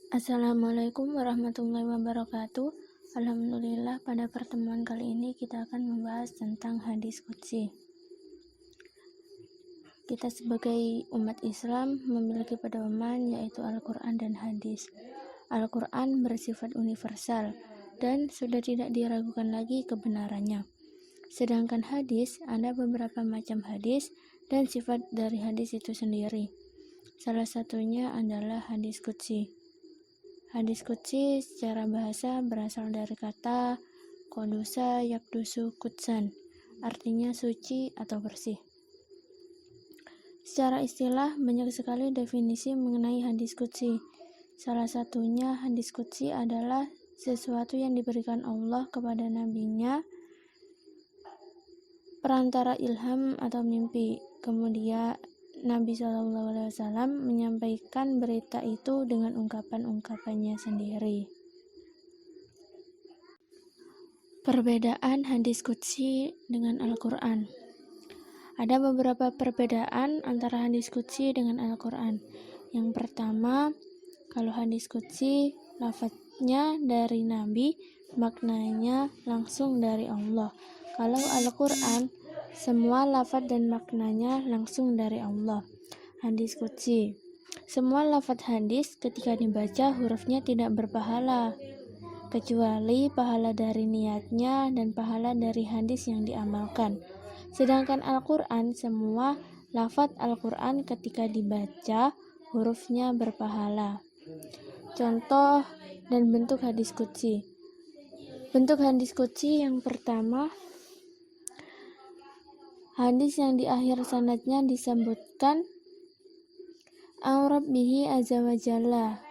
Assalamualaikum warahmatullahi wabarakatuh. Alhamdulillah, pada pertemuan kali ini kita akan membahas tentang hadis qudsi. Kita sebagai umat Islam memiliki pedoman yaitu Al-Quran dan hadis. Al-Quran bersifat universal dan sudah tidak diragukan lagi kebenarannya. Sedangkan hadis, ada beberapa macam hadis dan sifat dari hadis itu sendiri. Salah satunya adalah hadis qudsi. Hadis qudsi secara bahasa berasal dari kata kodusa yakdusu kudsan, artinya suci atau bersih. Secara istilah, banyak sekali definisi mengenai hadis qudsi. Salah satunya, hadis qudsi adalah sesuatu yang diberikan Allah kepada nabinya perantara ilham atau mimpi. Kemudian Nabi SAW menyampaikan berita itu dengan ungkapan-ungkapannya sendiri. Perbedaan hadis qudsi dengan Al-Quran. Ada beberapa perbedaan antara hadis qudsi dengan Al-Quran. Yang pertama, kalau hadis qudsi, lafadznya dari Nabi, maknanya langsung dari Allah. Kalau Al-Quran, semua lafadz dan maknanya langsung dari Allah. Hadis qudsi. Semua lafadz hadis ketika dibaca hurufnya tidak berpahala, kecuali pahala dari niatnya dan pahala dari hadis yang diamalkan. Sedangkan Al-Quran, semua lafadz Al-Quran ketika dibaca hurufnya berpahala. Contoh dan bentuk hadis qudsi. Bentuk hadis qudsi yang pertama, hadis yang di akhir sanadnya disebutkan Rabbihi azza wa jalla,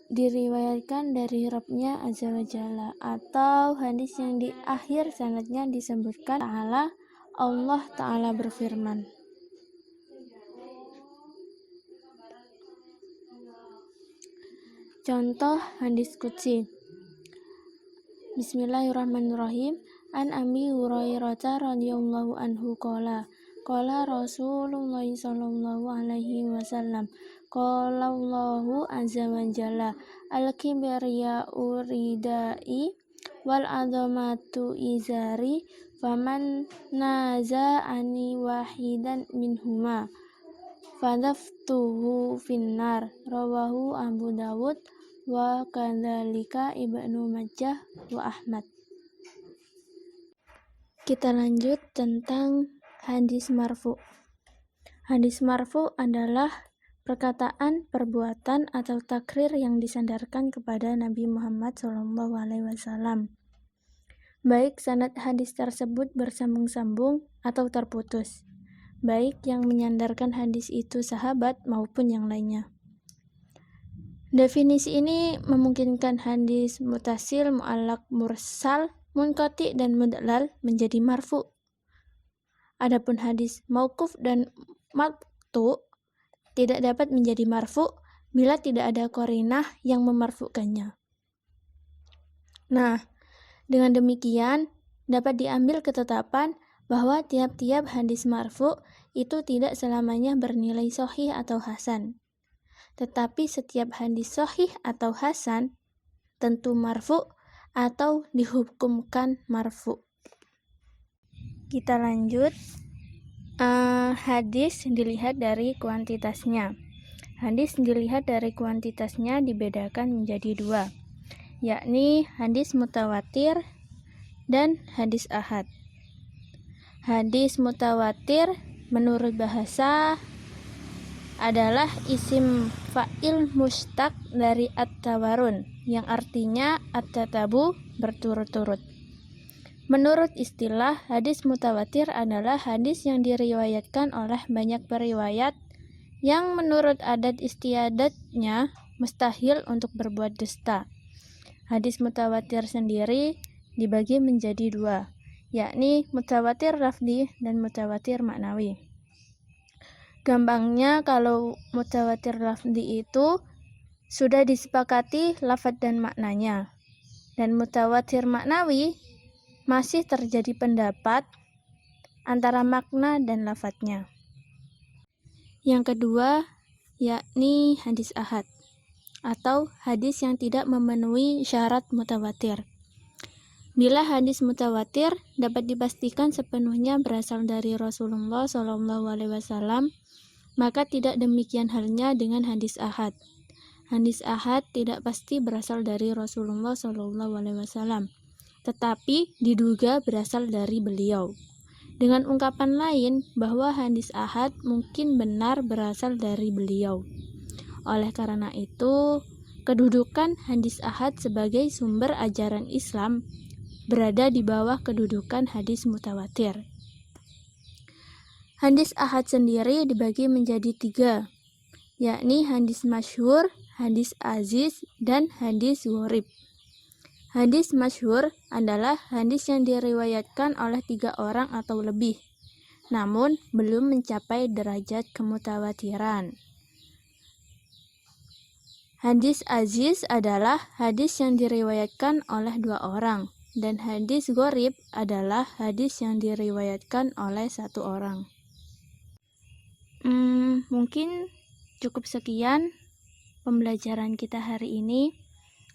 diriwayatkan dari Rabbnya azza wa jalla, atau hadis yang di akhir sanadnya disebutkan Allah Ta'ala berfirman. Contoh hadis qudsi. Bismillahirrahmanirrahim. An Abi Hurairah radhiyallahu anhu qala Rasulullah sallallahu alaihi wasallam qala Allahu azza wa jalla al-kibriya'u ridai wal azamatu izari faman naza'ani wahidan minhuma fadaftuhu finnar. Rawahu Abu Dawud wa kadzalika Ibnu Majah wa Ahmad. Kita lanjut tentang hadis marfu. Hadis marfu adalah perkataan, perbuatan, atau takrir yang disandarkan kepada Nabi Muhammad SAW. Baik sanad hadis tersebut bersambung-sambung atau terputus, baik yang menyandarkan hadis itu sahabat maupun yang lainnya. Definisi ini memungkinkan hadis mutasil, mu'allaq, mursal, munqati, dan mudlal menjadi marfu. Adapun hadis mauquf dan maqtu tidak dapat menjadi marfu bila tidak ada qarinah yang memarfukannya. Nah, dengan demikian dapat diambil ketetapan bahwa tiap-tiap hadis marfu itu tidak selamanya bernilai sahih atau hasan. Tetapi setiap hadis sahih atau hasan tentu marfu atau dihukumkan marfu. Kita lanjut. Hadis dilihat dari kuantitasnya. Hadis dilihat dari kuantitasnya dibedakan menjadi dua, yakni hadis mutawatir dan hadis ahad. Hadis mutawatir menurut bahasa adalah isim fa'il mustaq dari at-tawarun, yang artinya at-tatabu, berturut-turut. Menurut istilah, hadis mutawatir adalah hadis yang diriwayatkan oleh banyak periwayat yang menurut adat istiadatnya mustahil untuk berbuat dusta. Hadis mutawatir sendiri dibagi menjadi dua, yakni mutawatir lafzi dan mutawatir maknawi. Gampangnya, kalau mutawatir lafzi itu sudah disepakati lafaz dan maknanya, dan mutawatir maknawi masih terjadi pendapat antara makna dan lafadznya. Yang kedua, yakni hadis ahad. atau hadis yang tidak memenuhi syarat mutawatir. Bila hadis mutawatir dapat dipastikan sepenuhnya berasal dari Rasulullah SAW, maka tidak demikian halnya dengan hadis ahad. Hadis ahad tidak pasti berasal dari Rasulullah SAW, tetapi diduga berasal dari beliau. Dengan ungkapan lain, bahwa hadis ahad mungkin benar berasal dari beliau. Oleh karena itu, kedudukan hadis ahad sebagai sumber ajaran Islam berada di bawah kedudukan hadis mutawatir. Hadis ahad sendiri dibagi menjadi 3, yakni hadis masyhur, hadis aziz, dan hadis gharib. Hadis masyhur adalah hadis yang diriwayatkan oleh 3 orang atau lebih, namun belum mencapai derajat kemutawatiran. Hadis aziz adalah hadis yang diriwayatkan oleh 2 orang, dan hadis gharib adalah hadis yang diriwayatkan oleh 1 orang. Mungkin cukup sekian pembelajaran kita hari ini.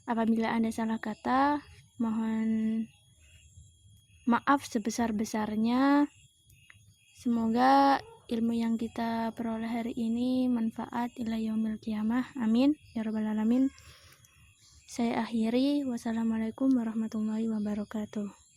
Apabila Anda salah kata, mohon maaf sebesar-besarnya. Semoga ilmu yang kita peroleh hari ini manfaat ila yaumil qiyamah. Amin ya rabbal alamin. Saya akhiri. Wassalamualaikum warahmatullahi wabarakatuh.